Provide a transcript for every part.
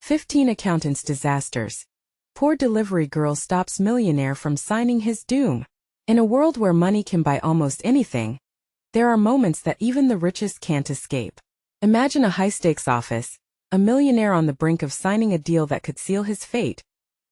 15 Accountant's disasters. Poor delivery girl stops millionaire from signing his doom. In a world where money can buy almost anything, there are moments that even the richest can't escape. Imagine a high-stakes office, a millionaire on the brink of signing a deal that could seal his fate,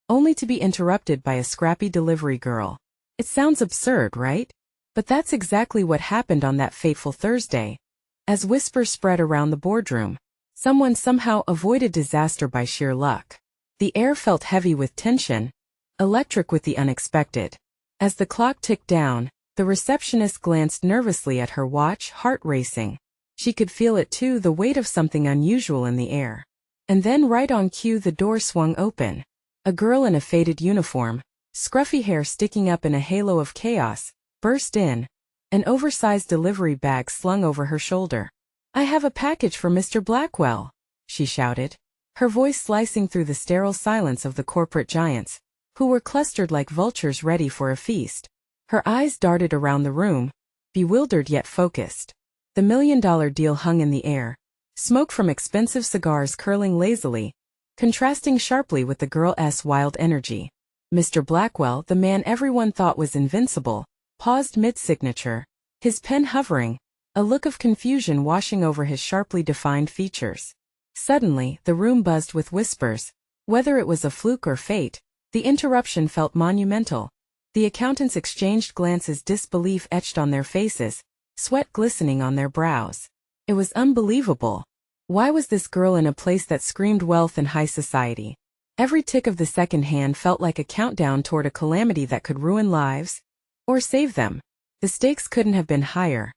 only to be interrupted by a scrappy delivery girl. It sounds absurd, right? But that's exactly what happened on that fateful Thursday. As whispers spread around the boardroom, someone somehow avoided disaster by sheer luck. The air felt heavy with tension, electric with the unexpected. As the clock ticked down, the receptionist glanced nervously at her watch, heart racing. She could feel it too, the weight of something unusual in the air. And then right on cue the door swung open. A girl in a faded uniform, scruffy hair sticking up in a halo of chaos, burst in, an oversized delivery bag slung over her shoulder. "I have a package for Mr. Blackwell," she shouted, her voice slicing through the sterile silence of the corporate giants, who were clustered like vultures ready for a feast. Her eyes darted around the room, bewildered yet focused. The $1 million deal hung in the air, smoke from expensive cigars curling lazily, contrasting sharply with the girl's wild energy. Mr. Blackwell, the man everyone thought was invincible, paused mid-signature, his pen hovering, a look of confusion washing over his sharply defined features. Suddenly, the room buzzed with whispers. Whether it was a fluke or fate, the interruption felt monumental. The accountants exchanged glances, disbelief etched on their faces, sweat glistening on their brows. It was unbelievable. Why was this girl in a place that screamed wealth and high society? Every tick of the second hand felt like a countdown toward a calamity that could ruin lives, or save them. The stakes couldn't have been higher.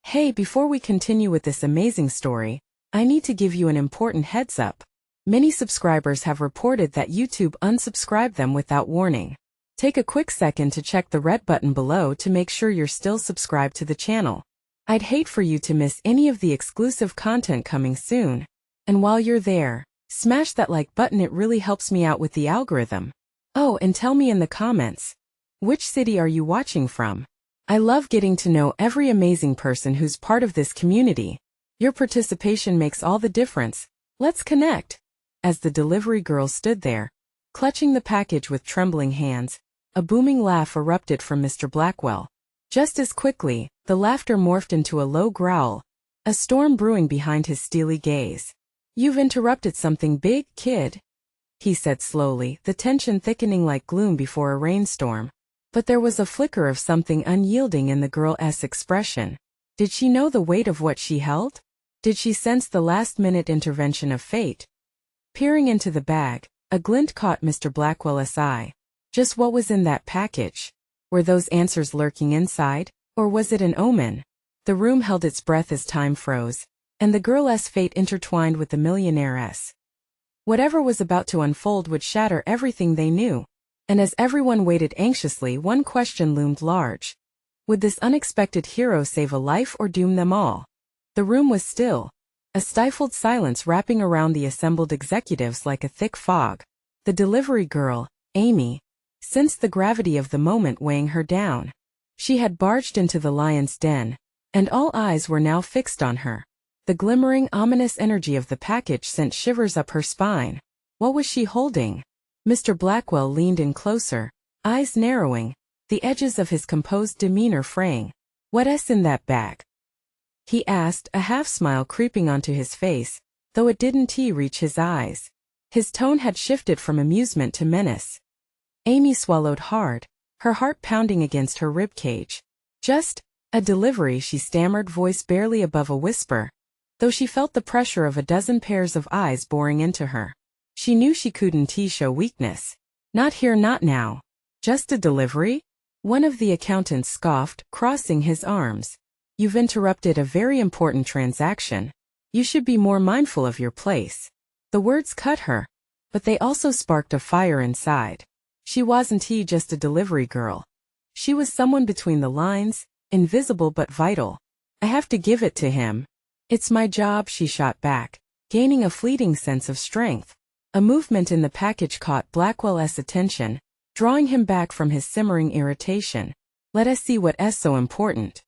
Hey, before we continue with this amazing story, I need to give you an important heads up. Many subscribers have reported that YouTube unsubscribed them without warning. Take a quick second to check the red button below to make sure you're still subscribed to the channel. I'd hate for you to miss any of the exclusive content coming soon. And while you're there, smash that like button, it really helps me out with the algorithm. Oh, and tell me in the comments, which city are you watching from? I love getting to know every amazing person who's part of this community. Your participation makes all the difference. Let's connect. As the delivery girl stood there, clutching the package with trembling hands, a booming laugh erupted from Mr. Blackwell. Just as quickly, the laughter morphed into a low growl, a storm brewing behind his steely gaze. "You've interrupted something big, kid," he said slowly, the tension thickening like gloom before a rainstorm. But there was a flicker of something unyielding in the girl's expression. Did she know the weight of what she held? Did she sense the last-minute intervention of fate? Peering into the bag, a glint caught Mr. Blackwell's eye. Just what was in that package? Were those answers lurking inside, or was it an omen? The room held its breath as time froze, and the girl's fate intertwined with the millionaire's. Whatever was about to unfold would shatter everything they knew. And as everyone waited anxiously, one question loomed large. Would this unexpected hero save a life or doom them all? The room was still, a stifled silence wrapping around the assembled executives like a thick fog. The delivery girl, Amy, sensed the gravity of the moment weighing her down. She had barged into the lion's den, and all eyes were now fixed on her. The glimmering, ominous energy of the package sent shivers up her spine. What was she holding? Mr. Blackwell leaned in closer, eyes narrowing, the edges of his composed demeanor fraying. "What's in that bag?" he asked, a half-smile creeping onto his face, though it didn't reach his eyes. His tone had shifted from amusement to menace. Amy swallowed hard, her heart pounding against her ribcage. "Just a delivery," she stammered, voice barely above a whisper, though she felt the pressure of a dozen pairs of eyes boring into her. She knew she couldn't show weakness. "Not here, not now." "Just a delivery?" One of the accountants scoffed, crossing his arms. "You've interrupted a very important transaction. You should be more mindful of your place." The words cut her, but they also sparked a fire inside. She wasn't just a delivery girl. She was someone between the lines, invisible but vital. "I have to give it to him. It's my job," she shot back, gaining a fleeting sense of strength. A movement in the package caught Blackwell's attention, drawing him back from his simmering irritation. "Let us see what's so important."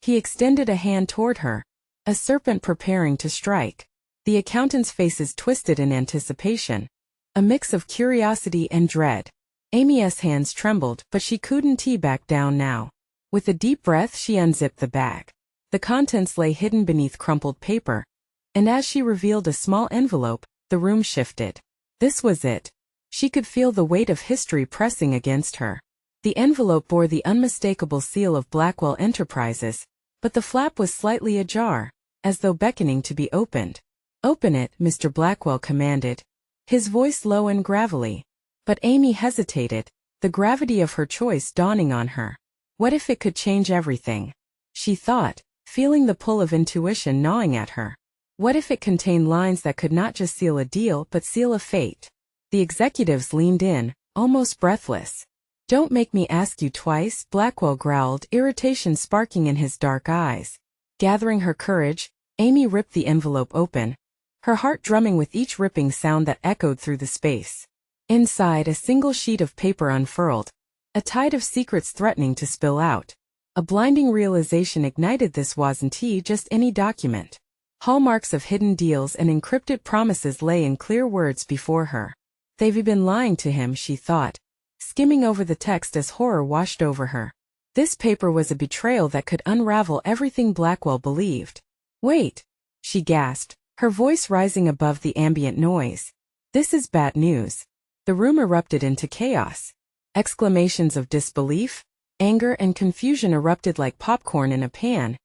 He extended a hand toward her, a serpent preparing to strike. The accountants' faces twisted in anticipation, a mix of curiosity and dread. Amy's hands trembled, but she couldn't back down now. With a deep breath, she unzipped the bag. The contents lay hidden beneath crumpled paper, and as she revealed a small envelope, the room shifted. This was it. She could feel the weight of history pressing against her. The envelope bore the unmistakable seal of Blackwell Enterprises, but the flap was slightly ajar, as though beckoning to be opened. "Open it," Mr. Blackwell commanded, his voice low and gravelly. But Amy hesitated, the gravity of her choice dawning on her. What if it could change everything? She thought, feeling the pull of intuition gnawing at her. What if it contained lines that could not just seal a deal but seal a fate? The executives leaned in, almost breathless. "Don't make me ask you twice," Blackwell growled, irritation sparking in his dark eyes. Gathering her courage, Amy ripped the envelope open, her heart drumming with each ripping sound that echoed through the space. Inside, a single sheet of paper unfurled, a tide of secrets threatening to spill out. A blinding realization ignited. This wasn't just any document. Hallmarks of hidden deals and encrypted promises lay in clear words before her. They've been lying to him, she thought, skimming over the text as horror washed over her. This paper was a betrayal that could unravel everything Blackwell believed. "Wait," she gasped, her voice rising above the ambient noise. "This is bad news." The room erupted into chaos. Exclamations of disbelief, anger, and confusion erupted like popcorn in a pan,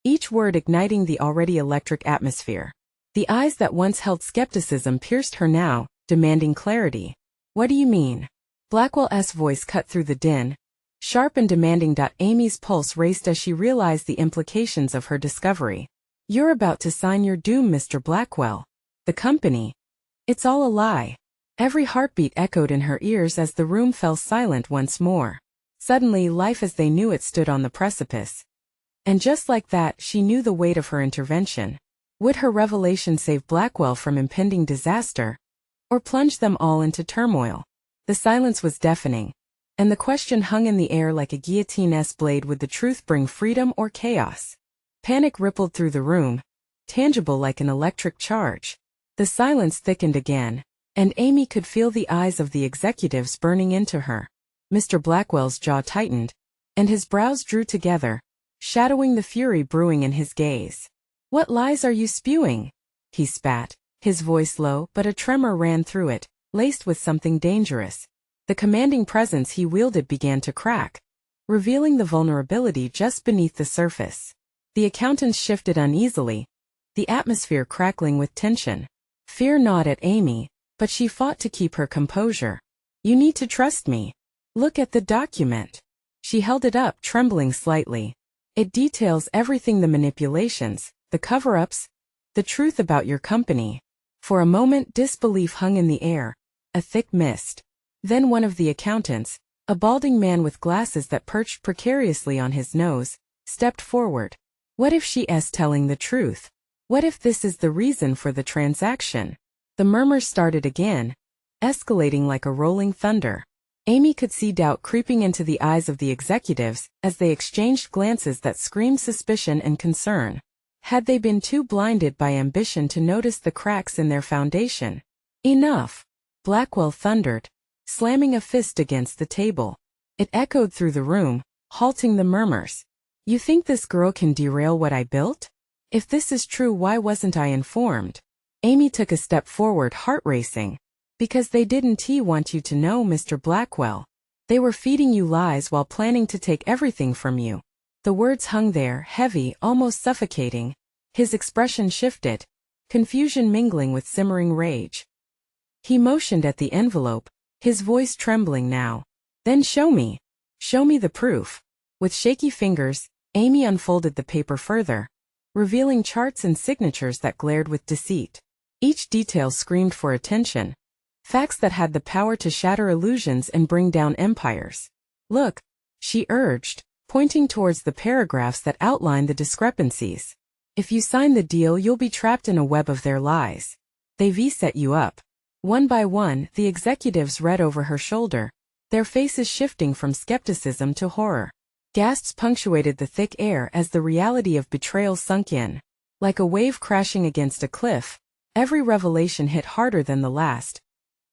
each word igniting the already electric atmosphere. The eyes that once held skepticism pierced her now, demanding clarity. "What do you mean?" Blackwell's voice cut through the din, sharp and demanding. Amy's pulse raced as she realized the implications of her discovery. "You're about to sign your doom, Mr. Blackwell. The company. It's all a lie." Every heartbeat echoed in her ears as the room fell silent once more. Suddenly, life as they knew it stood on the precipice. And just like that, she knew the weight of her intervention. Would her revelation save Blackwell from impending disaster, or plunge them all into turmoil? The silence was deafening, and the question hung in the air like a guillotine's blade. Would the truth bring freedom or chaos? Panic rippled through the room, tangible like an electric charge. The silence thickened again, and Amy could feel the eyes of the executives burning into her. Mr. Blackwell's jaw tightened, and his brows drew together, shadowing the fury brewing in his gaze. "What lies are you spewing?" he spat, his voice low, but a tremor ran through it, laced with something dangerous. The commanding presence he wielded began to crack, revealing the vulnerability just beneath the surface. The accountants shifted uneasily, the atmosphere crackling with tension. Fear gnawed at Amy, but she fought to keep her composure. "You need to trust me. Look at the document." She held it up, trembling slightly. "It details everything, the manipulations, the cover-ups, the truth about your company." For a moment, disbelief hung in the air, a thick mist. Then one of the accountants, a balding man with glasses that perched precariously on his nose, stepped forward. "What if she's telling the truth? What if this is the reason for the transaction?" The murmurs started again, escalating like a rolling thunder. Amy could see doubt creeping into the eyes of the executives as they exchanged glances that screamed suspicion and concern. Had they been too blinded by ambition to notice the cracks in their foundation? "Enough!" Blackwell thundered, slamming a fist against the table. It echoed through the room, halting the murmurs. "You think this girl can derail what I built? If this is true, why wasn't I informed?" Amy took a step forward, heart racing. "Because they didn't want you to know, Mr. Blackwell. They were feeding you lies while planning to take everything from you." The words hung there, heavy, almost suffocating. His expression shifted, confusion mingling with simmering rage. He motioned at the envelope, his voice trembling now. "Then show me. Show me the proof." With shaky fingers, Amy unfolded the paper further, revealing charts and signatures that glared with deceit. Each detail screamed for attention. Facts that had the power to shatter illusions and bring down empires. "Look," she urged, pointing towards the paragraphs that outlined the discrepancies. "If you sign the deal, you'll be trapped in a web of their lies. They've set you up." One by one, the executives read over her shoulder, their faces shifting from skepticism to horror. Gasps punctuated the thick air as the reality of betrayal sunk in. Like a wave crashing against a cliff, Every revelation hit harder than the last.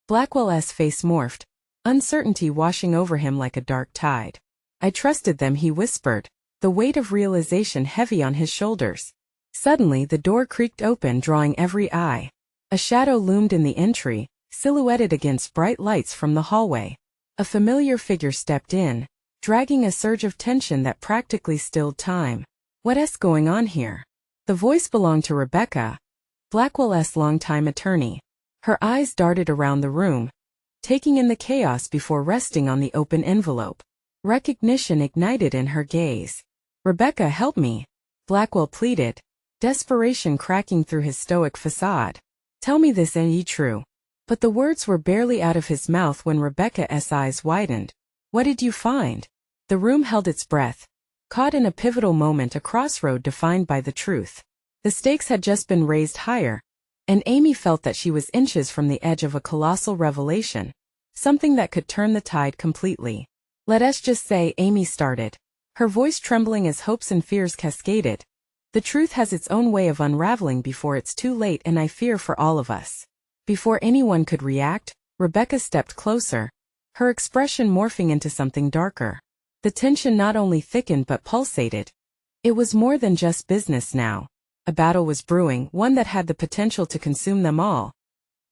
Blackwell's face morphed, uncertainty washing over him like a dark tide. I trusted them, he whispered, the weight of realization heavy on his shoulders. Suddenly the door creaked open, drawing every eye. A shadow loomed in the entry, silhouetted against bright lights from the hallway. A familiar figure stepped in, dragging a surge of tension that practically stilled time. What's going on here? The voice belonged to Rebecca, Blackwell's longtime attorney. Her eyes darted around the room, taking in the chaos before resting on the open envelope. Recognition ignited in her gaze. Rebecca, help me, Blackwell pleaded, desperation cracking through his stoic facade. Tell me this ain't true. But the words were barely out of his mouth when Rebecca's eyes widened. What did you find? The room held its breath, caught in a pivotal moment, a crossroad defined by the truth. The stakes had just been raised higher, and Amy felt that she was inches from the edge of a colossal revelation, something that could turn the tide completely. Let's just say, Amy started, her voice trembling as hopes and fears cascaded. The truth has its own way of unraveling before it's too late, and I fear for all of us. Before anyone could react, Rebecca stepped closer, her expression morphing into something darker. The tension not only thickened but pulsated. It was more than just business now. A battle was brewing, one that had the potential to consume them all.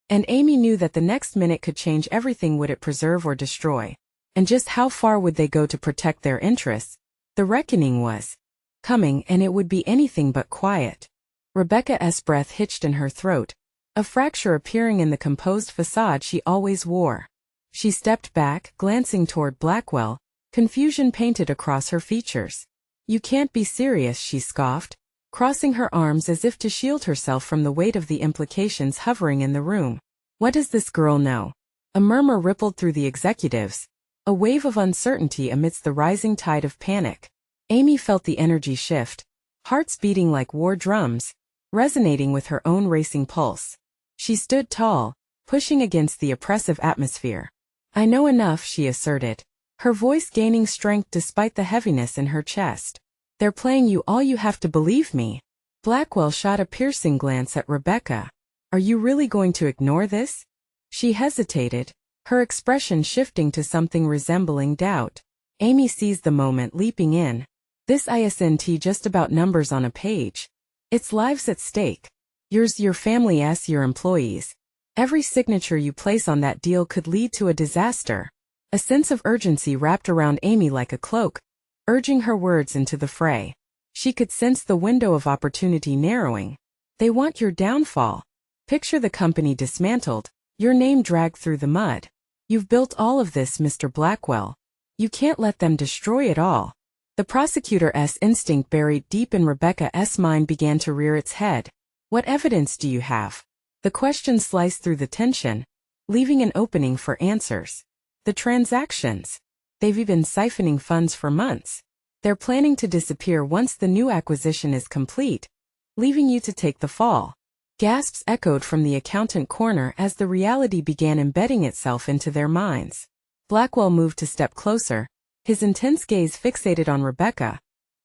And Amy knew that the next minute could change everything. Would it preserve or destroy? And just how far would they go to protect their interests? The reckoning was coming, and it would be anything but quiet. Rebecca's breath hitched in her throat, a fracture appearing in the composed facade she always wore. She stepped back, glancing toward Blackwell, confusion painted across her features. You can't be serious, she scoffed, crossing her arms as if to shield herself from the weight of the implications hovering in the room. What does this girl know? A murmur rippled through the executives, a wave of uncertainty amidst the rising tide of panic. Amy felt the energy shift, hearts beating like war drums, resonating with her own racing pulse. She stood tall, pushing against the oppressive atmosphere. I know enough, she asserted, her voice gaining strength despite the heaviness in her chest. They're playing you, all you have to believe me. Blackwell shot a piercing glance at Rebecca. Are you really going to ignore this? She hesitated, her expression shifting to something resembling doubt. Amy seized the moment, leaping in. This isn't just about numbers on a page. It's lives at stake. Yours, your family's, your employees. Every signature you place on that deal could lead to a disaster. A sense of urgency wrapped around Amy like a cloak, urging her words into the fray. She could sense the window of opportunity narrowing. They want your downfall. Picture the company dismantled, your name dragged through the mud. You've built all of this, Mr. Blackwell. You can't let them destroy it all. The prosecutor's instinct buried deep in Rebecca's mind began to rear its head. What evidence do you have? The question sliced through the tension, leaving an opening for answers. The transactions. They've been siphoning funds for months. They're planning to disappear once the new acquisition is complete, leaving you to take the fall. Gasps echoed from the accountant corner as the reality began embedding itself into their minds. Blackwell moved a step closer, his intense gaze fixated on Rebecca,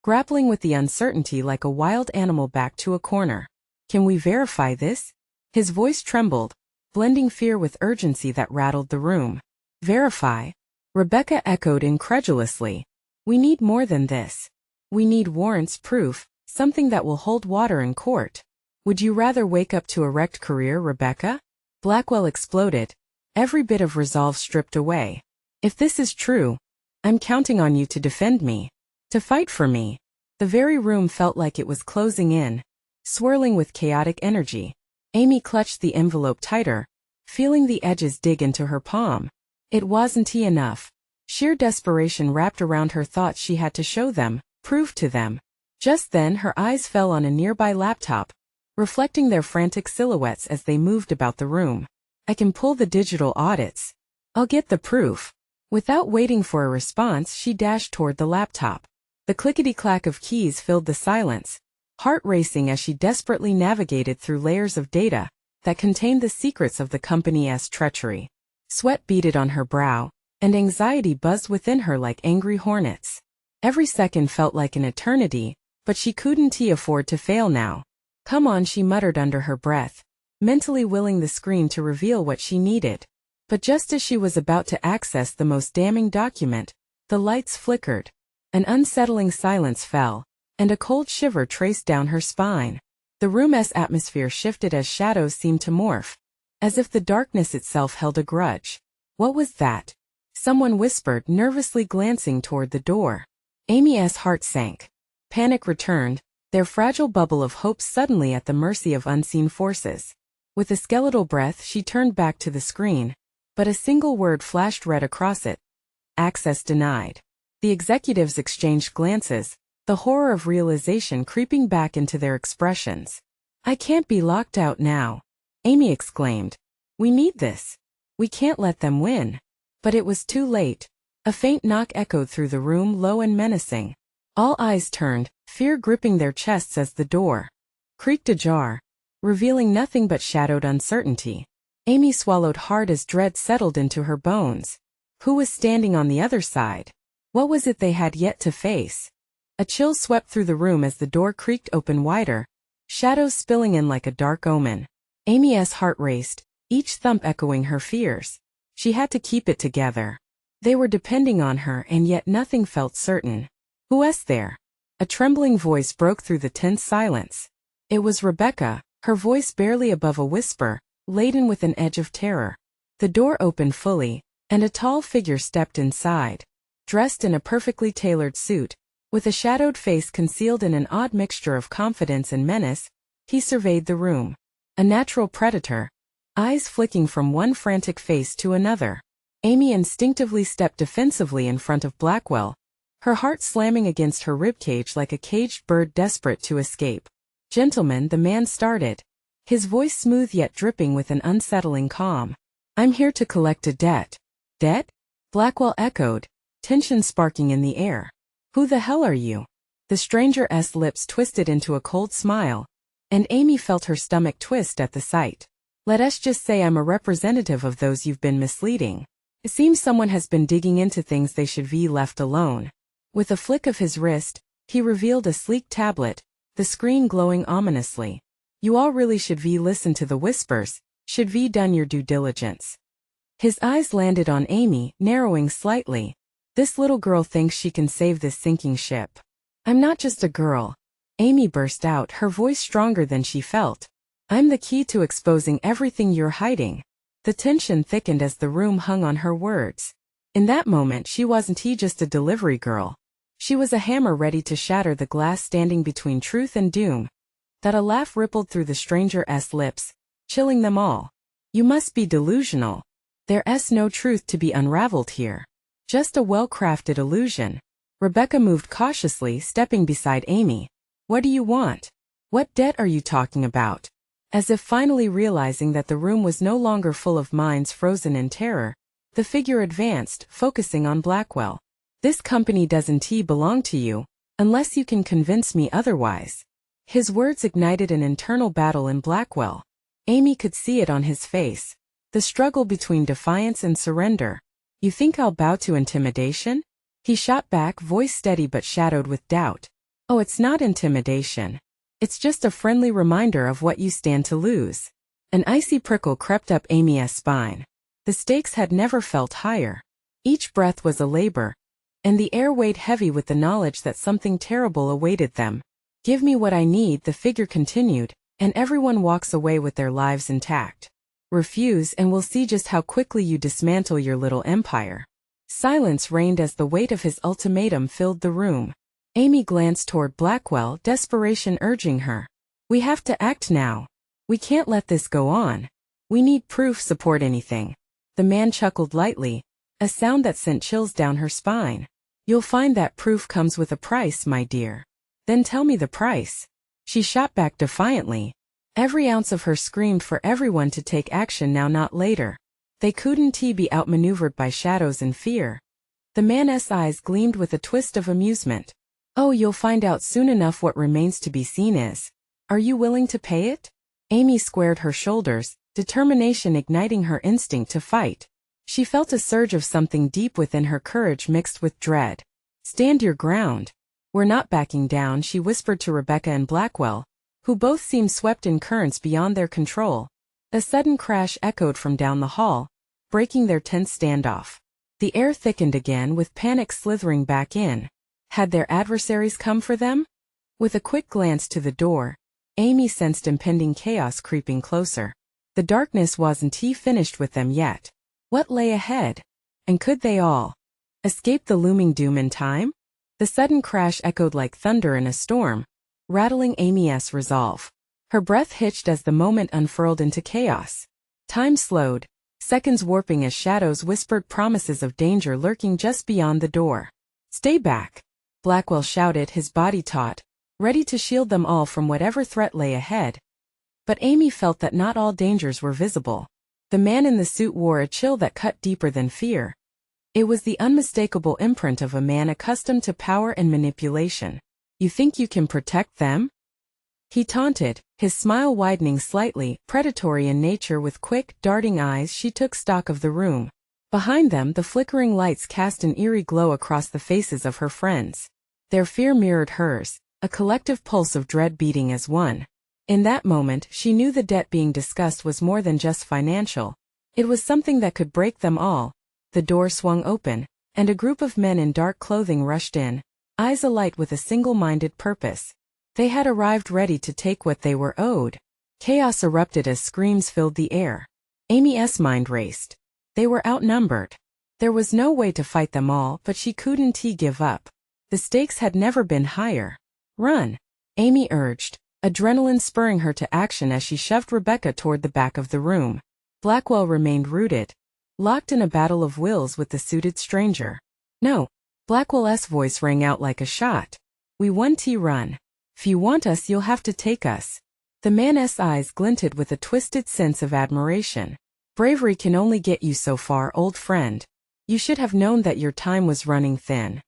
grappling with the uncertainty like a wild animal backed to a corner. Can we verify this? His voice trembled, blending fear with urgency that rattled the room. Verify? Rebecca echoed incredulously. We need more than this. We need warrants, proof, something that will hold water in court. Would you rather wake up to a wrecked career, Rebecca? Blackwell exploded, every bit of resolve stripped away. If this is true, I'm counting on you to defend me, to fight for me. The very room felt like it was closing in, swirling with chaotic energy. Amy clutched the envelope tighter, feeling the edges dig into her palm. It wasn't enough. Sheer desperation wrapped around her thoughts. She had to show them, prove to them. Just then her eyes fell on a nearby laptop, reflecting their frantic silhouettes as they moved about the room. I can pull the digital audits. I'll get the proof. Without waiting for a response, she dashed toward the laptop. The clickety-clack of keys filled the silence, heart racing as she desperately navigated through layers of data that contained the secrets of the company's treachery. Sweat beaded on her brow, and anxiety buzzed within her like angry hornets. Every second felt like an eternity, but she couldn't afford to fail now. Come on, she muttered under her breath, mentally willing the screen to reveal what she needed. But just as she was about to access the most damning document, the lights flickered. An unsettling silence fell, and a cold shiver traced down her spine. The room's atmosphere shifted as shadows seemed to morph, as if the darkness itself held a grudge. What was that? Someone whispered, nervously glancing toward the door. Amy's heart sank. Panic returned, their fragile bubble of hope suddenly at the mercy of unseen forces. With a skeletal breath, she turned back to the screen, but a single word flashed red across it. Access denied. The executives exchanged glances, the horror of realization creeping back into their expressions. "I can't be locked out now," Amy exclaimed. "We need this. We can't let them win." But it was too late. A faint knock echoed through the room, low and menacing. All eyes turned, fear gripping their chests as the door creaked ajar, revealing nothing but shadowed uncertainty. Amy swallowed hard as dread settled into her bones. Who was standing on the other side? What was it they had yet to face? A chill swept through the room as the door creaked open wider, shadows spilling in like a dark omen. Amy's heart raced, each thump echoing her fears. She had to keep it together. They were depending on her, and yet nothing felt certain. "Who's there?" A trembling voice broke through the tense silence. It was Rebecca, her voice barely above a whisper, laden with an edge of terror. The door opened fully, and a tall figure stepped inside. Dressed in a perfectly tailored suit, with a shadowed face concealed in an odd mixture of confidence and menace, he surveyed the room. A natural predator, eyes flicking from one frantic face to another. Amy instinctively stepped defensively in front of Blackwell, her heart slamming against her ribcage like a caged bird desperate to escape. "Gentlemen," the man started, his voice smooth yet dripping with an unsettling calm. "I'm here to collect a debt." "Debt?" Blackwell echoed, tension sparking in the air. "Who the hell are you?" The stranger's lips twisted into a cold smile, and Amy felt her stomach twist at the sight. "Let us just say I'm a representative of those you've been misleading. It seems someone has been digging into things they should be left alone." With a flick of his wrist, he revealed a sleek tablet, the screen glowing ominously. "You all really should listen to the whispers, should done your due diligence." His eyes landed on Amy, narrowing slightly. "This little girl thinks she can save this sinking ship." "I'm not just a girl," Amy burst out, her voice stronger than she felt. "I'm the key to exposing everything you're hiding." The tension thickened as the room hung on her words. In that moment she wasn't just a delivery girl. She was a hammer ready to shatter the glass standing between truth and doom. That a laugh rippled through the stranger's lips, chilling them all. "You must be delusional. There's no truth to be unraveled here. Just a well-crafted illusion." Rebecca moved cautiously, stepping beside Amy. "What do you want? What debt are you talking about?" As if finally realizing that the room was no longer full of minds frozen in terror, the figure advanced, focusing on Blackwell. "This company doesn't belong to you, unless you can convince me otherwise." His words ignited an internal battle in Blackwell. Amy could see it on his face. The struggle between defiance and surrender. "You think I'll bow to intimidation?" He shot back, voice steady but shadowed with doubt. "Oh, it's not intimidation. It's just a friendly reminder of what you stand to lose." An icy prickle crept up Amy's spine. The stakes had never felt higher. Each breath was a labor, and the air weighed heavy with the knowledge that something terrible awaited them. "Give me what I need," the figure continued, "and everyone walks away with their lives intact. Refuse and we'll see just how quickly you dismantle your little empire." Silence reigned as the weight of his ultimatum filled the room. Amy glanced toward Blackwell, desperation urging her. "We have to act now. We can't let this go on. We need proof, support, anything." The man chuckled lightly, a sound that sent chills down her spine. "You'll find that proof comes with a price, my dear." "Then tell me the price." She shot back defiantly. Every ounce of her screamed for everyone to take action now, not later. They couldn't be outmaneuvered by shadows and fear. The man's eyes gleamed with a twist of amusement. "Oh, you'll find out soon enough. What remains to be seen is, are you willing to pay it?" Amy squared her shoulders, determination igniting her instinct to fight. She felt a surge of something deep within her, courage mixed with dread. "Stand your ground. We're not backing down," she whispered to Rebecca and Blackwell, who both seemed swept in currents beyond their control. A sudden crash echoed from down the hall, breaking their tense standoff. The air thickened again with panic slithering back in. Had their adversaries come for them? With a quick glance to the door, Amy sensed impending chaos creeping closer. The darkness wasn't finished with them yet. What lay ahead? And could they all escape the looming doom in time? The sudden crash echoed like thunder in a storm, rattling Amy's resolve. Her breath hitched as the moment unfurled into chaos. Time slowed, seconds warping as shadows whispered promises of danger lurking just beyond the door. "Stay back," Blackwell shouted, his body taut, ready to shield them all from whatever threat lay ahead. But Amy felt that not all dangers were visible. The man in the suit wore a chill that cut deeper than fear. It was the unmistakable imprint of a man accustomed to power and manipulation. "You think you can protect them?" he taunted, his smile widening slightly, predatory in nature. With quick, darting eyes she took stock of the room. Behind them the flickering lights cast an eerie glow across the faces of her friends. Their fear mirrored hers, a collective pulse of dread beating as one. In that moment she knew the debt being discussed was more than just financial. It was something that could break them all. The door swung open, and a group of men in dark clothing rushed in, eyes alight with a single-minded purpose. They had arrived ready to take what they were owed. Chaos erupted as screams filled the air. Amy's mind raced. They were outnumbered. There was no way to fight them all, but she couldn't give up. The stakes had never been higher. "Run," Amy urged, adrenaline spurring her to action as she shoved Rebecca toward the back of the room. Blackwell remained rooted, locked in a battle of wills with the suited stranger. "No," Blackwell's voice rang out like a shot. "We want to run. If you want us, you'll have to take us." The man's eyes glinted with a twisted sense of admiration. "Bravery can only get you so far, old friend. You should have known that your time was running thin."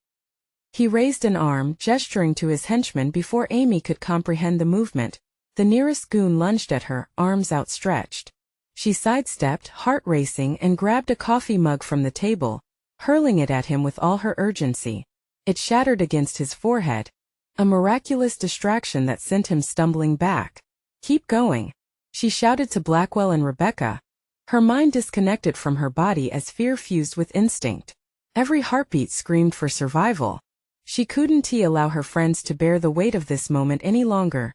He raised an arm, gesturing to his henchman before Amy could comprehend the movement. The nearest goon lunged at her, arms outstretched. She sidestepped, heart racing, and grabbed a coffee mug from the table, hurling it at him with all her urgency. It shattered against his forehead, a miraculous distraction that sent him stumbling back. "Keep going," she shouted to Blackwell and Rebecca, her mind disconnected from her body as fear fused with instinct. Every heartbeat screamed for survival. She couldn't allow her friends to bear the weight of this moment any longer.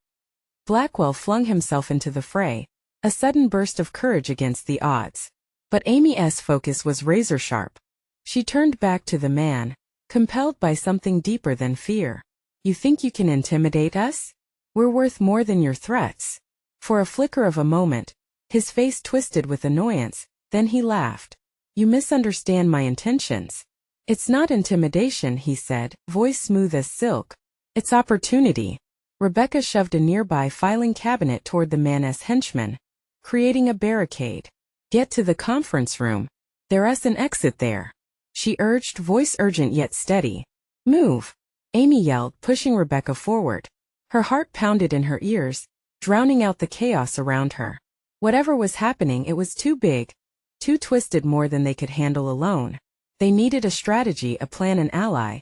Blackwell flung himself into the fray, a sudden burst of courage against the odds. But Amy's focus was razor-sharp. She turned back to the man, compelled by something deeper than fear. "You think you can intimidate us? We're worth more than your threats." For a flicker of a moment, his face twisted with annoyance, then he laughed. "You misunderstand my intentions. It's not intimidation," he said, voice smooth as silk. "It's opportunity." Rebecca shoved a nearby filing cabinet toward the man's henchman, creating a barricade. "Get to the conference room. There's an exit there," she urged, voice urgent yet steady. "Move," Amy yelled, pushing Rebecca forward. Her heart pounded in her ears, drowning out the chaos around her. Whatever was happening, it was too big, too twisted, more than they could handle alone. They needed a strategy, a plan, an ally.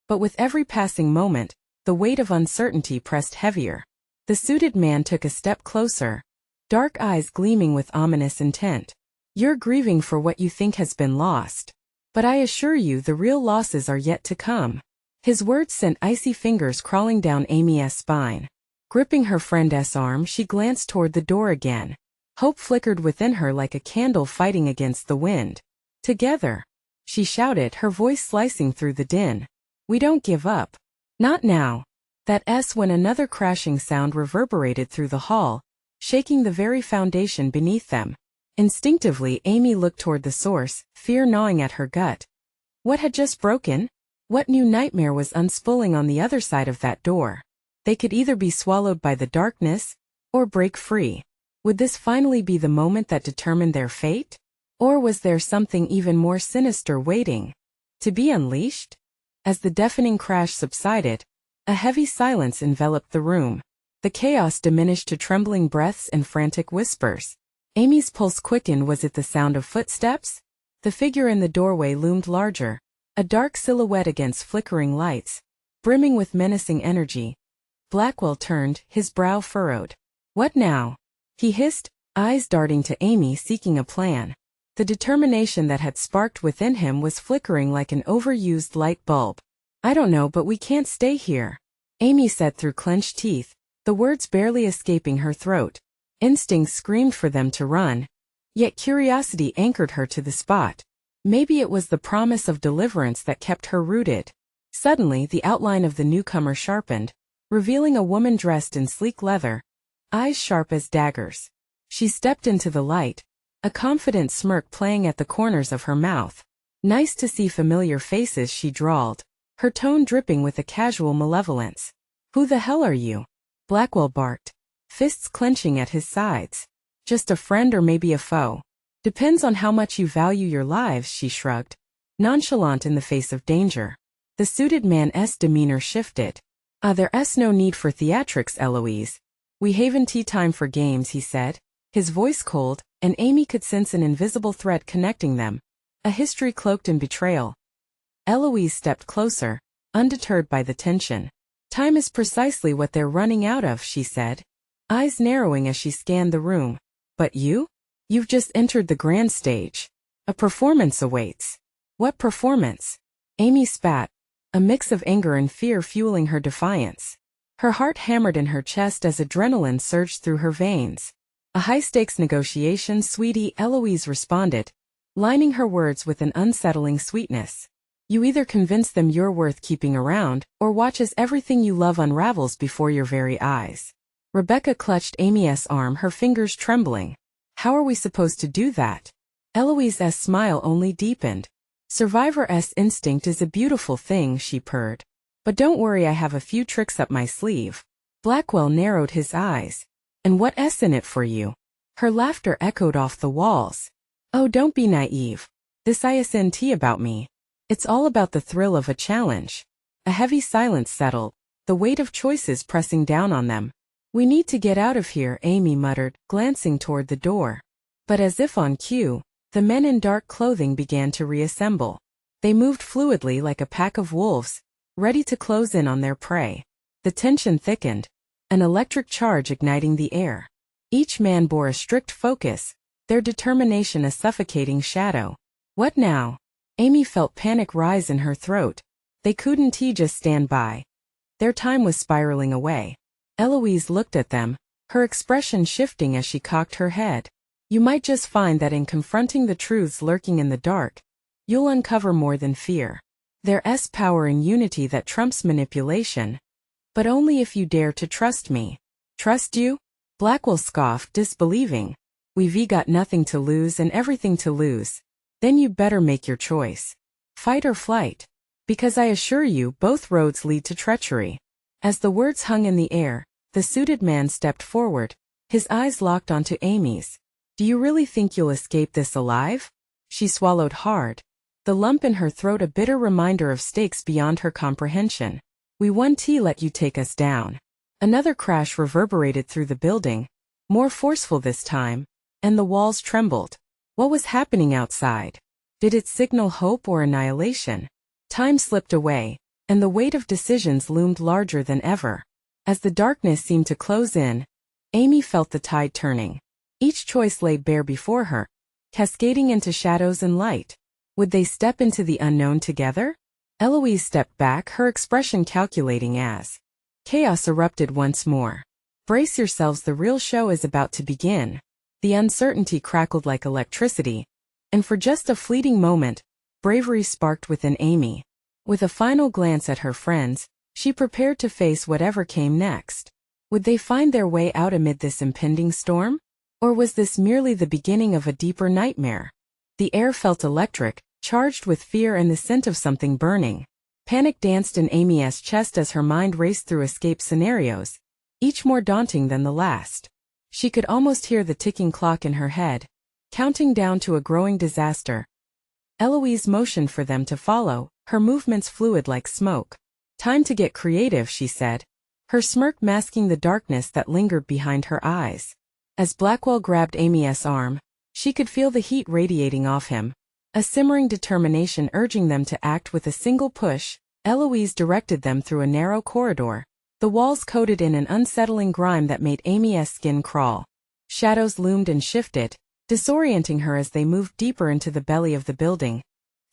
But with every passing moment, the weight of uncertainty pressed heavier. The suited man took a step closer, dark eyes gleaming with ominous intent. "You're grieving for what you think has been lost. But I assure you the real losses are yet to come." His words sent icy fingers crawling down Amy's spine. Gripping her friend's arm, she glanced toward the door again. Hope flickered within her like a candle fighting against the wind. "Together," she shouted, her voice slicing through the din. "We don't give up. Not now." That's when another crashing sound reverberated through the hall, shaking the very foundation beneath them. Instinctively, Amy looked toward the source, fear gnawing at her gut. What had just broken? What new nightmare was unspooling on the other side of that door? They could either be swallowed by the darkness, or break free. Would this finally be the moment that determined their fate? Or was there something even more sinister waiting to be unleashed? As the deafening crash subsided, a heavy silence enveloped the room. The chaos diminished to trembling breaths and frantic whispers. Amy's pulse quickened. Was it the sound of footsteps? The figure in the doorway loomed larger, a dark silhouette against flickering lights, brimming with menacing energy. Blackwell turned, his brow furrowed. "What now?" he hissed, eyes darting to Amy seeking a plan. The determination that had sparked within him was flickering like an overused light bulb. "I don't know, but we can't stay here," Amy said through clenched teeth, the words barely escaping her throat. Instinct screamed for them to run, yet curiosity anchored her to the spot. Maybe it was the promise of deliverance that kept her rooted. Suddenly, the outline of the newcomer sharpened, revealing a woman dressed in sleek leather, eyes sharp as daggers. She stepped into the light, a confident smirk playing at the corners of her mouth. "Nice to see familiar faces," she drawled, her tone dripping with a casual malevolence. "Who the hell are you?" Blackwell barked, fists clenching at his sides. "Just a friend or maybe a foe. Depends on how much you value your lives," she shrugged, nonchalant in the face of danger. The suited man's demeanor shifted. There's no need for theatrics, Eloise. We haven't tea time for games," he said, his voice cold, and Amy could sense an invisible thread connecting them, a history cloaked in betrayal. Eloise stepped closer, undeterred by the tension. "Time is precisely what they're running out of," she said, eyes narrowing as she scanned the room. "But you? You've just entered the grand stage. A performance awaits." "What performance?" Amy spat, a mix of anger and fear fueling her defiance. Her heart hammered in her chest as adrenaline surged through her veins. "A high-stakes negotiation, sweetie," Eloise responded, lining her words with an unsettling sweetness. "You either convince them you're worth keeping around, or watch as everything you love unravels before your very eyes." Rebecca clutched Amy's arm, her fingers trembling. "How are we supposed to do that?" Eloise's smile only deepened. "Survivor's instinct is a beautiful thing," she purred. "But don't worry, I have a few tricks up my sleeve." Blackwell narrowed his eyes. "And what's in it for you?" Her laughter echoed off the walls. "Oh, don't be naive. This isn't about me. It's all about the thrill of a challenge." A heavy silence settled, the weight of choices pressing down on them. "We need to get out of here," Amy muttered, glancing toward the door. But as if on cue, the men in dark clothing began to reassemble. They moved fluidly like a pack of wolves, ready to close in on their prey. The tension thickened, an electric charge igniting the air. Each man bore a strict focus, their determination a suffocating shadow. "What now?" Amy felt panic rise in her throat. They couldn't just stand by. Their time was spiraling away. Eloise looked at them, her expression shifting as she cocked her head. "You might just find that in confronting the truths lurking in the dark, you'll uncover more than fear. There's power in unity that trumps manipulation. But only if you dare to trust me." "Trust you?" Blackwell scoffed, disbelieving. "We've got nothing to lose and everything to lose. Then you better make your choice. Fight or flight. Because I assure you, both roads lead to treachery." As the words hung in the air, the suited man stepped forward, his eyes locked onto Amy's. "Do you really think you'll escape this alive?" She swallowed hard, the lump in her throat a bitter reminder of stakes beyond her comprehension. "We won't let you take us down." Another crash reverberated through the building, more forceful this time, and the walls trembled. What was happening outside? Did it signal hope or annihilation? Time slipped away, and the weight of decisions loomed larger than ever. As the darkness seemed to close in, Amy felt the tide turning. Each choice lay bare before her, cascading into shadows and light. Would they step into the unknown together? Eloise stepped back, her expression calculating as chaos erupted once more. "Brace yourselves, the real show is about to begin." The uncertainty crackled like electricity, and for just a fleeting moment, bravery sparked within Amy. With a final glance at her friends, she prepared to face whatever came next. Would they find their way out amid this impending storm? Or was this merely the beginning of a deeper nightmare? The air felt electric, charged with fear and the scent of something burning. Panic danced in Amy's chest as her mind raced through escape scenarios, each more daunting than the last. She could almost hear the ticking clock in her head, counting down to a growing disaster. Eloise motioned for them to follow, her movements fluid like smoke. "Time to get creative," she said, her smirk masking the darkness that lingered behind her eyes. As Blackwell grabbed Amy's arm, she could feel the heat radiating off him, a simmering determination urging them to act with a single push. Eloise directed them through a narrow corridor, the walls coated in an unsettling grime that made Amy's skin crawl. Shadows loomed and shifted, disorienting her as they moved deeper into the belly of the building.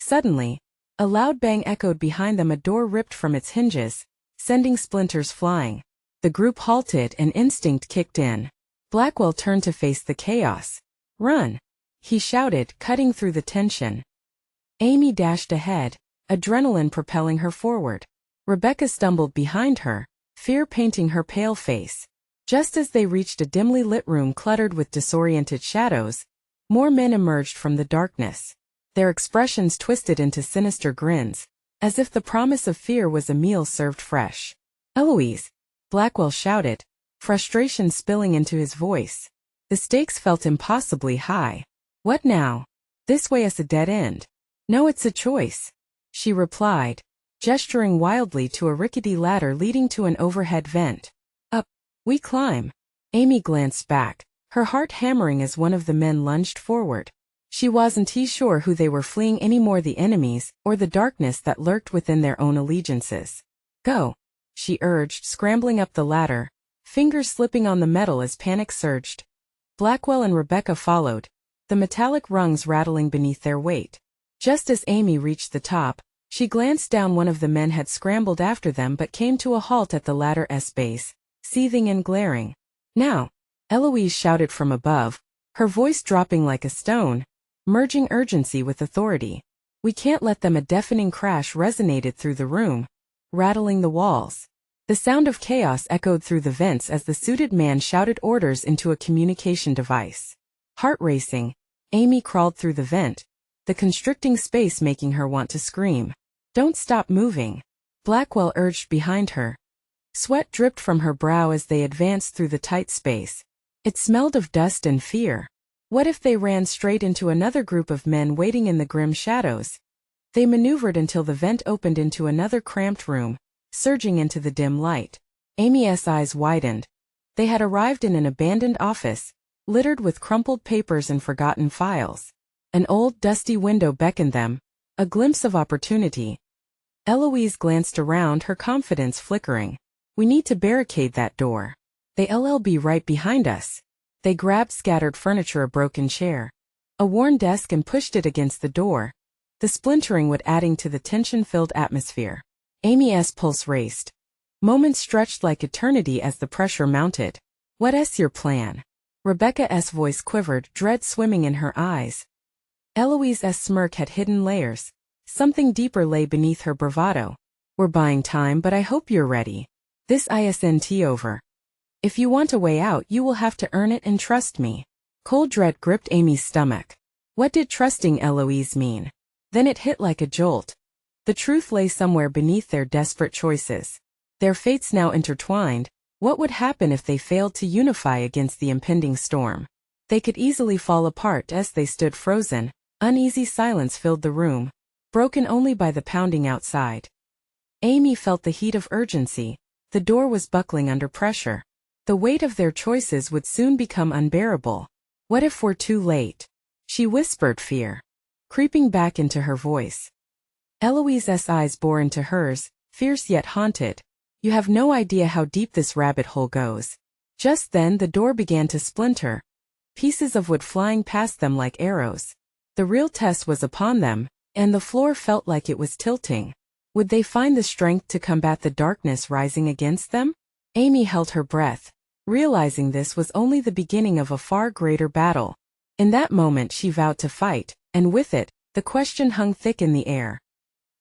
Suddenly, a loud bang echoed behind them. A door ripped from its hinges, sending splinters flying. The group halted and instinct kicked in. Blackwell turned to face the chaos. "Run!" he shouted, cutting through the tension. Amy dashed ahead, adrenaline propelling her forward. Rebecca stumbled behind her, fear painting her pale face. Just as they reached a dimly lit room cluttered with disoriented shadows, more men emerged from the darkness. Their expressions twisted into sinister grins, as if the promise of fear was a meal served fresh. "Eloise!" Blackwell shouted, frustration spilling into his voice. The stakes felt impossibly high. "What now?" "This way is a dead end." "No, it's a choice," she replied, gesturing wildly to a rickety ladder leading to an overhead vent. "Up we climb." Amy glanced back, her heart hammering as one of the men lunged forward. She wasn't sure who they were fleeing anymore, the enemies or the darkness that lurked within their own allegiances. "Go," she urged, scrambling up the ladder, fingers slipping on the metal as panic surged. Blackwell and Rebecca followed, the metallic rungs rattling beneath their weight. Just as Amy reached the top, she glanced down. One of the men had scrambled after them but came to a halt at the ladder's base, seething and glaring. "Now!" Eloise shouted from above, her voice dropping like a stone, merging urgency with authority. "We can't let them." A deafening crash resonated through the room, rattling the walls. The sound of chaos echoed through the vents as the suited man shouted orders into a communication device. Heart racing, Amy crawled through the vent, the constricting space making her want to scream. "Don't stop moving," Blackwell urged behind her. Sweat dripped from her brow as they advanced through the tight space. It smelled of dust and fear. What if they ran straight into another group of men waiting in the grim shadows? They maneuvered until the vent opened into another cramped room, surging into the dim light. Amy's eyes widened. They had arrived in an abandoned office, littered with crumpled papers and forgotten files. An old, dusty window beckoned them, a glimpse of opportunity. Eloise glanced around, her confidence flickering. "We need to barricade that door. They'll be right behind us." They grabbed scattered furniture, a broken chair, a worn desk, and pushed it against the door, the splintering wood adding to the tension-filled atmosphere. Amy's pulse raced. Moments stretched like eternity as the pressure mounted. "What's your plan?" Rebecca's voice quivered, dread swimming in her eyes. Eloise's smirk had hidden layers. Something deeper lay beneath her bravado. "We're buying time, but I hope you're ready. This isn't over. If you want a way out, you will have to earn it and trust me." Cold dread gripped Amy's stomach. What did trusting Eloise mean? Then it hit like a jolt. The truth lay somewhere beneath their desperate choices. Their fates now intertwined. What would happen if they failed to unify against the impending storm? They could easily fall apart. As they stood frozen, uneasy silence filled the room, broken only by the pounding outside. Amy felt the heat of urgency. The door was buckling under pressure. The weight of their choices would soon become unbearable. "What if we're too late?" she whispered, fear creeping back into her voice. Eloise's eyes bore into hers, fierce yet haunted. "You have no idea how deep this rabbit hole goes." Just then the door began to splinter, pieces of wood flying past them like arrows. The real test was upon them, and the floor felt like it was tilting. Would they find the strength to combat the darkness rising against them? Amy held her breath, realizing this was only the beginning of a far greater battle. In that moment she vowed to fight, and with it, the question hung thick in the air.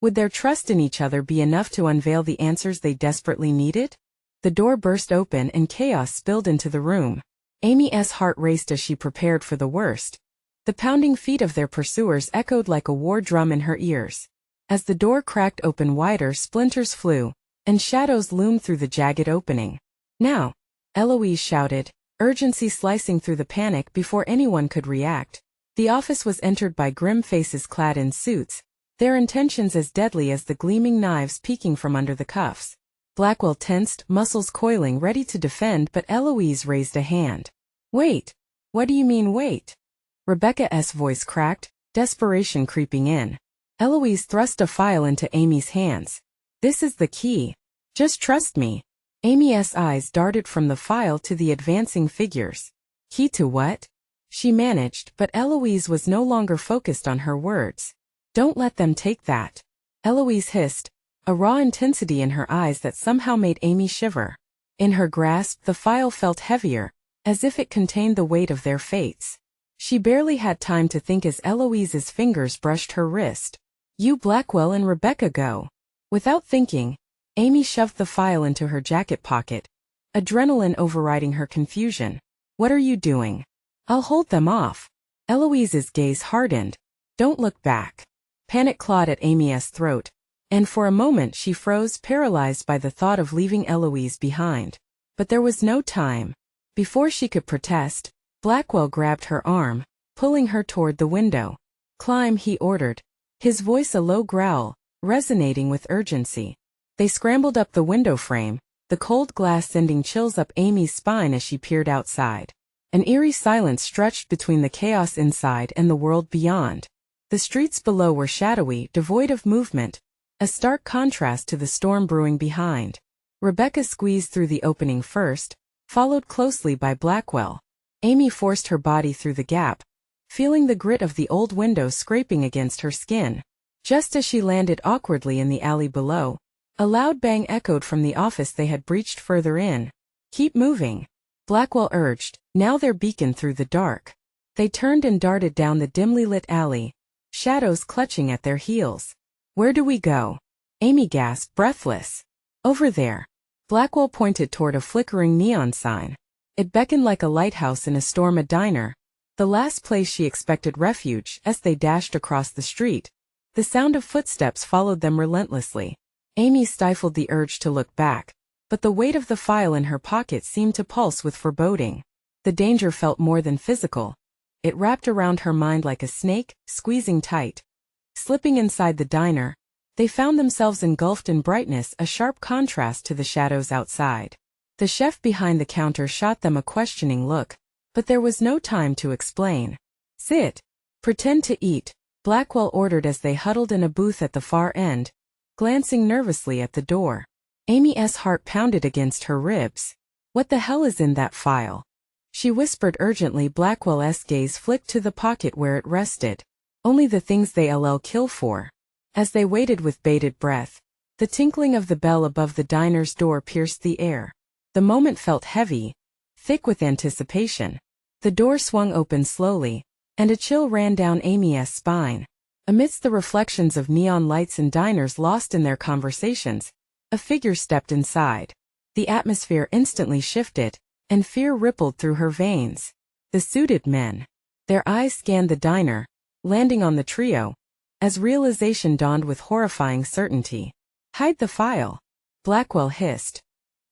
Would their trust in each other be enough to unveil the answers they desperately needed? The door burst open and chaos spilled into the room. Amy's heart raced as she prepared for the worst. The pounding feet of their pursuers echoed like a war drum in her ears. As the door cracked open wider, splinters flew, and shadows loomed through the jagged opening. "Now!" Eloise shouted, urgency slicing through the panic before anyone could react. The office was entered by grim faces clad in suits, their intentions as deadly as the gleaming knives peeking from under the cuffs. Blackwell tensed, muscles coiling, ready to defend, but Eloise raised a hand. "Wait! What do you mean, wait?" Rebecca's voice cracked, desperation creeping in. Eloise thrust a file into Amy's hands. "This is the key. Just trust me." Amy's eyes darted from the file to the advancing figures. Key to what? She managed, but Eloise was no longer focused on her words. Don't let them take that. Eloise hissed, a raw intensity in her eyes that somehow made Amy shiver. In her grasp, the file felt heavier, as if it contained the weight of their fates. She barely had time to think as Eloise's fingers brushed her wrist. You Blackwell and Rebecca go. Without thinking, Amy shoved the file into her jacket pocket, adrenaline overriding her confusion. What are you doing? I'll hold them off. Eloise's gaze hardened. Don't look back. Panic clawed at Amy's throat, and for a moment she froze, paralyzed by the thought of leaving Eloise behind. But there was no time. Before she could protest, Blackwell grabbed her arm, pulling her toward the window. Climb, he ordered, his voice a low growl, resonating with urgency. They scrambled up the window frame, the cold glass sending chills up Amy's spine as she peered outside. An eerie silence stretched between the chaos inside and the world beyond. The streets below were shadowy, devoid of movement, a stark contrast to the storm brewing behind. Rebecca squeezed through the opening first, followed closely by Blackwell. Amy forced her body through the gap, feeling the grit of the old window scraping against her skin. Just as she landed awkwardly in the alley below, a loud bang echoed from the office they had breached further in. Keep moving, Blackwell urged, now their beacon through the dark. They turned and darted down the dimly lit alley, shadows clutching at their heels. Where do we go? Amy gasped, breathless. Over there. Blackwell pointed toward a flickering neon sign. It beckoned like a lighthouse in a storm, a diner, the last place she expected refuge. As they dashed across the street, the sound of footsteps followed them relentlessly. Amy stifled the urge to look back, but the weight of the file in her pocket seemed to pulse with foreboding. The danger felt more than physical. It wrapped around her mind like a snake, squeezing tight. Slipping inside the diner, they found themselves engulfed in brightness, a sharp contrast to the shadows outside. The chef behind the counter shot them a questioning look, but there was no time to explain. Sit. Pretend to eat, Blackwell ordered as they huddled in a booth at the far end, glancing nervously at the door. Amy's heart pounded against her ribs. What the hell is in that file? She whispered urgently. Blackwell's gaze flicked to the pocket where it rested. Only the things they'll kill for. As they waited with bated breath, the tinkling of the bell above the diner's door pierced the air. The moment felt heavy, thick with anticipation. The door swung open slowly, and a chill ran down Amy's spine. Amidst the reflections of neon lights and diners lost in their conversations, a figure stepped inside. The atmosphere instantly shifted, and fear rippled through her veins. The suited men. Their eyes scanned the diner, landing on the trio, as realization dawned with horrifying certainty. Hide the file, Blackwell hissed.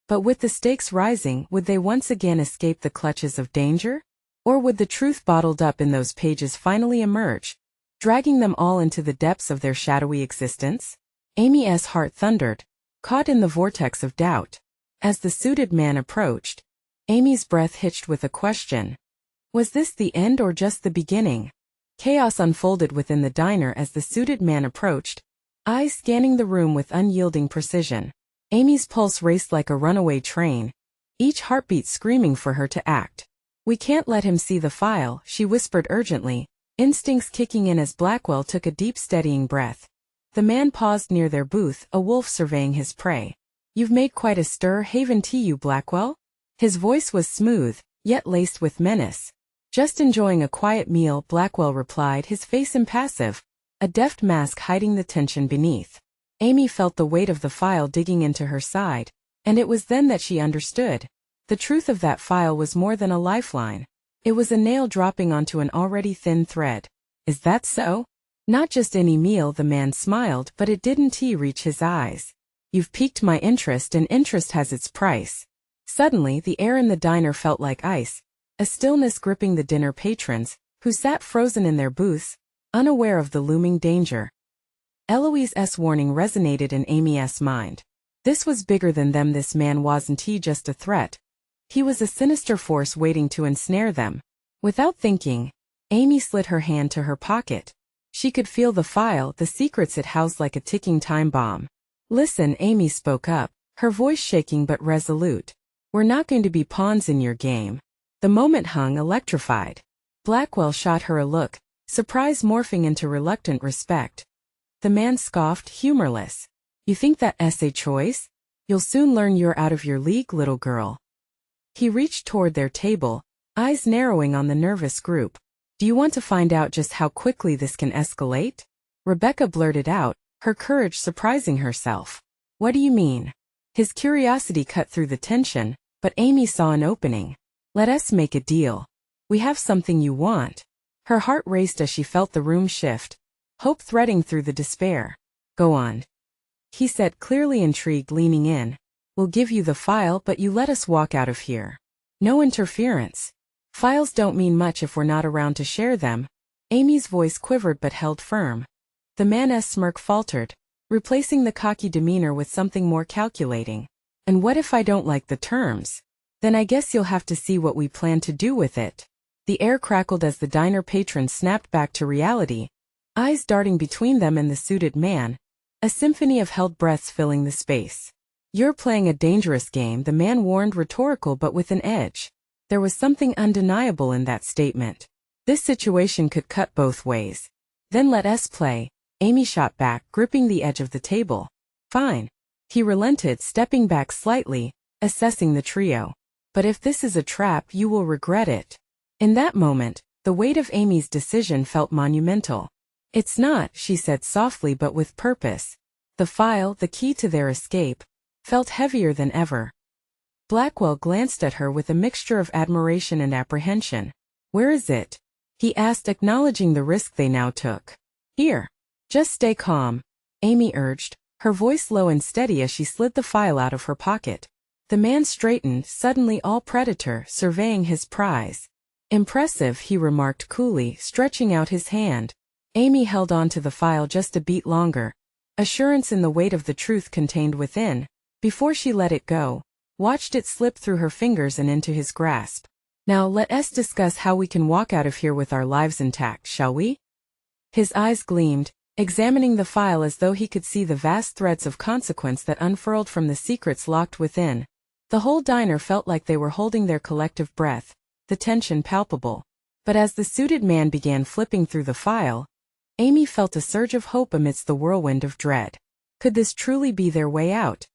But with the stakes rising, would they once again escape the clutches of danger? Or would the truth bottled up in those pages finally emerge, dragging them all into the depths of their shadowy existence? Amy's heart thundered, caught in the vortex of doubt. As the suited man approached, Amy's breath hitched with a question. Was this the end or just the beginning? Chaos unfolded within the diner as the suited man approached, eyes scanning the room with unyielding precision. Amy's pulse raced like a runaway train, each heartbeat screaming for her to act. We can't let him see the file, she whispered urgently, instincts kicking in as Blackwell took a deep, steadying breath. The man paused near their booth, a wolf surveying his prey. You've made quite a stir, haven't you, Blackwell? His voice was smooth, yet laced with menace. Just enjoying a quiet meal, Blackwell replied, his face impassive, a deft mask hiding the tension beneath. Amy felt the weight of the file digging into her side, and it was then that she understood. The truth of that file was more than a lifeline. It was a nail dropping onto an already thin thread. Is that so? Not just any meal, the man smiled, but it didn't reach his eyes. You've piqued my interest, and interest has its price. Suddenly, the air in the diner felt like ice, a stillness gripping the dinner patrons, who sat frozen in their booths, unaware of the looming danger. Eloise's warning resonated in Amy's mind. This was bigger than them. This man wasn't just a threat. He was a sinister force waiting to ensnare them. Without thinking, Amy slid her hand to her pocket. She could feel the file, the secrets it housed, like a ticking time bomb. Listen, Amy spoke up, her voice shaking but resolute. We're not going to be pawns in your game. The moment hung electrified. Blackwell shot her a look, surprise morphing into reluctant respect. The man scoffed, humorless. You think that's a choice? You'll soon learn you're out of your league, little girl. He reached toward their table, eyes narrowing on the nervous group. Do you want to find out just how quickly this can escalate? Rebecca blurted out, her courage surprising herself. What do you mean? His curiosity cut through the tension, but Amy saw an opening. Let us make a deal. We have something you want. Her heart raced as she felt the room shift, hope threading through the despair. Go on. He said, clearly intrigued, leaning in. We'll give you the file, but you let us walk out of here. No interference. Files don't mean much if we're not around to share them. Amy's voice quivered but held firm. The man's smirk faltered, replacing the cocky demeanor with something more calculating. And what if I don't like the terms? Then I guess you'll have to see what we plan to do with it. The air crackled as the diner patron snapped back to reality, eyes darting between them and the suited man, a symphony of held breaths filling the space. You're playing a dangerous game, the man warned, rhetorical but with an edge. There was something undeniable in that statement. This situation could cut both ways. Then let us play, Amy shot back, gripping the edge of the table. Fine. He relented, stepping back slightly, assessing the trio. But if this is a trap, you will regret it. In that moment, the weight of Amy's decision felt monumental. It's not, she said softly but with purpose. The file, the key to their escape, felt heavier than ever. Blackwell glanced at her with a mixture of admiration and apprehension. Where is it? He asked, acknowledging the risk they now took. Here. Just stay calm, Amy urged, her voice low and steady as she slid the file out of her pocket. The man straightened, suddenly all predator, surveying his prize. Impressive, he remarked coolly, stretching out his hand. Amy held on to the file just a beat longer, assurance in the weight of the truth contained within, before she let it go, watched it slip through her fingers and into his grasp. Now let us discuss how we can walk out of here with our lives intact, shall we? His eyes gleamed, examining the file as though he could see the vast threads of consequence that unfurled from the secrets locked within. The whole diner felt like they were holding their collective breath, the tension palpable. But as the suited man began flipping through the file, Amy felt a surge of hope amidst the whirlwind of dread. Could this truly be their way out?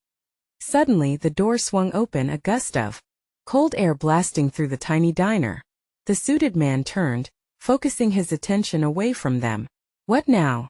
Suddenly the door swung open, a gust of cold air blasting through the tiny diner. The suited man turned, focusing his attention away from them. What now?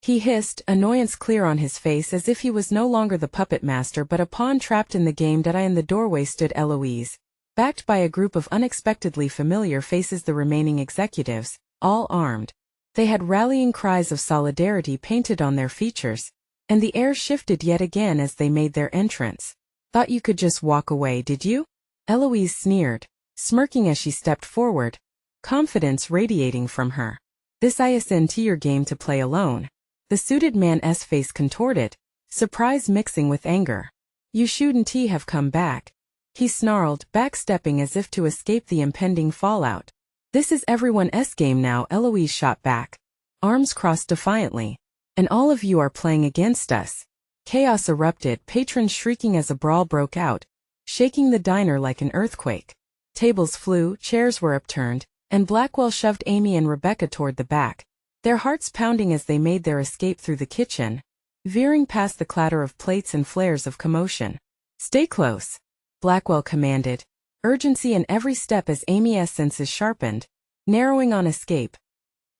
He hissed, annoyance clear on his face, as if he was no longer the puppet master but a pawn trapped in the game. In the doorway stood Eloise, backed by a group of unexpectedly familiar faces, the remaining executives, all armed. They had rallying cries of solidarity painted on their features, and the air shifted yet again as they made their entrance. Thought you could just walk away, did you? Eloise sneered, smirking as she stepped forward, confidence radiating from her. This isn't your game to play alone. The suited man's face contorted, surprise mixing with anger. You shouldn't have come back. He snarled, backstepping as if to escape the impending fallout. This is everyone's game now, Eloise shot back, arms crossed defiantly. And all of you are playing against us. Chaos erupted, patrons shrieking as a brawl broke out, shaking the diner like an earthquake. Tables flew, chairs were upturned, and Blackwell shoved Amy and Rebecca toward the back, their hearts pounding as they made their escape through the kitchen, veering past the clatter of plates and flares of commotion. Stay close, Blackwell commanded, urgency in every step as Amy's senses sharpened, narrowing on escape.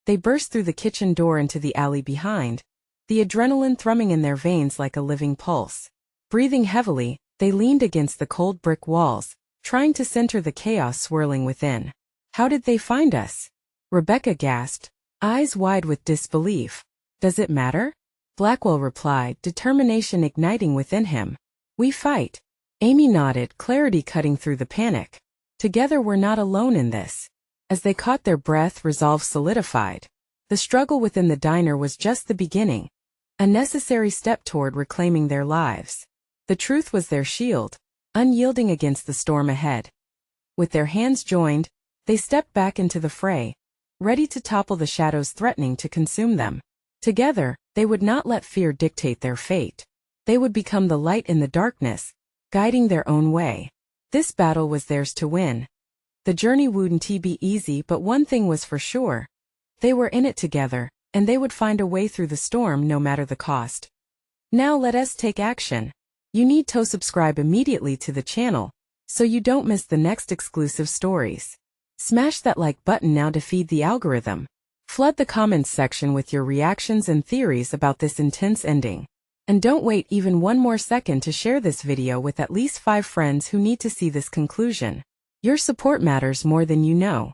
They burst through the kitchen door into the alley behind, the adrenaline thrumming in their veins like a living pulse. Breathing heavily, they leaned against the cold brick walls, trying to center the chaos swirling within. How did they find us? Rebecca gasped, eyes wide with disbelief. Does it matter? Blackwell replied, determination igniting within him. We fight. Amy nodded, clarity cutting through the panic. Together we're not alone in this. As they caught their breath, resolve solidified. The struggle within the diner was just the beginning, a necessary step toward reclaiming their lives. The truth was their shield, unyielding against the storm ahead. With their hands joined, they stepped back into the fray, ready to topple the shadows threatening to consume them. Together, they would not let fear dictate their fate. They would become the light in the darkness, guiding their own way. This battle was theirs to win. The journey wouldn't be easy, but one thing was for sure. They were in it together, and they would find a way through the storm no matter the cost. Now let us take action. You need to subscribe immediately to the channel, so you don't miss the next exclusive stories. Smash that like button now to feed the algorithm. Flood the comments section with your reactions and theories about this intense ending. And don't wait even one more second to share this video with at least 5 friends who need to see this conclusion. Your support matters more than you know.